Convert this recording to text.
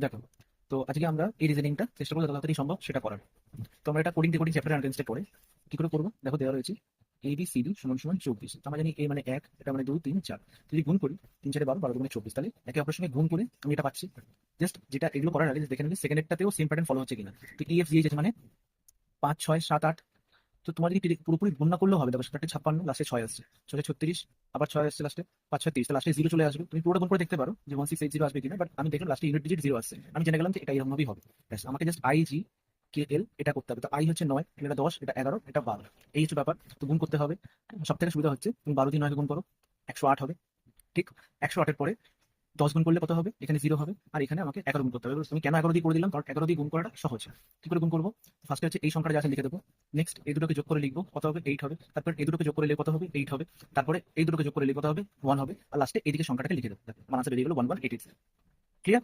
দেখো, তো আজকে আমরা এই রিজনিংটা চেষ্টা করবো যত তাড়াতাড়ি সম্ভব সেটা করার। তো আমরা এটা কোডিং ডিকোডিং চ্যাপ্টার আনকনস্ট্রাক্ট করে কি করে করবো, দেখো দেওয়া রয়েছে এ বি সি ডি সমান সমান 24। আমরা জানি এ মানে 1, এটা মানে 2 3 4। যদি গুণ করি 3 4 12, 12 2 24, তাহলে একে অপরের সঙ্গে গুণ করে আমি এটা পাচ্ছি। জাস্ট যেটা এগুলো করার আগে just দেখে নিলে সেকেন্ডেরটাতেও সেম প্যাটার্ন ফলো হচ্ছে কিনা। তো ই এফ জি এইচ মানে 5 6 7 8। তো তোমার যদি পুরোপুরি গুণ না করলেও হবে, দেখো 7 56, লাস্টে 6 আসছে, 6 36, আবার 6 আসছে লাস্টে, 5 6 30, লাস্টে 0 চলে আসবে। তুমি পুরোটা গুণ করে দেখতে পারো যে 1680 আসবে কিনা, বাট আমি দেখলাম লাস্টে ইউনিট ডিজিট 0 আসছে, আমি জেনে গেলাম যে এটা এরকম ভাবেই হবে। ব্যাস, আমাকে জাস্ট আই জি কে এল এটা করতে হবে। তো আই হচ্ছে 9, এটা 10, এটা 11, এটা 12, এই হচ্ছে ব্যাপার। তো গুণ করতে হবে। সব থেকে সুবিধা হচ্ছে তুমি 12 দিয়ে 9 গুণ করো, 108 হবে। ঠিক, 108 এর পরে 10 গুণ করলে কত হবে, এখানে 0 হবে, আর এখানে আমাকে 11 গুণ করতে হবে। এবার আমি কেন 11 দিয়ে করে দিলাম, কারণ 11 দিয়ে গুণ করাটা সহজ। কি করে গুণ করবো? ফার্স্টে হচ্ছে এই সংখ্যাটা যা আছে লিখে দেবো। নেক্সট এই দুটোকে যোগ করে লিখবো, কত হবে, 8 হবে। তারপর এই দুটোকে যোগ করে লিখে কত হবে, 8 হবে। তারপরে এই দুটোকে যোগ করে লিখে কত হবে, 1 হবে। আর লাস্টে এইদিকে সংখ্যাটাকে লিখে দেবো। আমার আনসার বেরিয়ে গেলো 1188। ক্লিয়ার?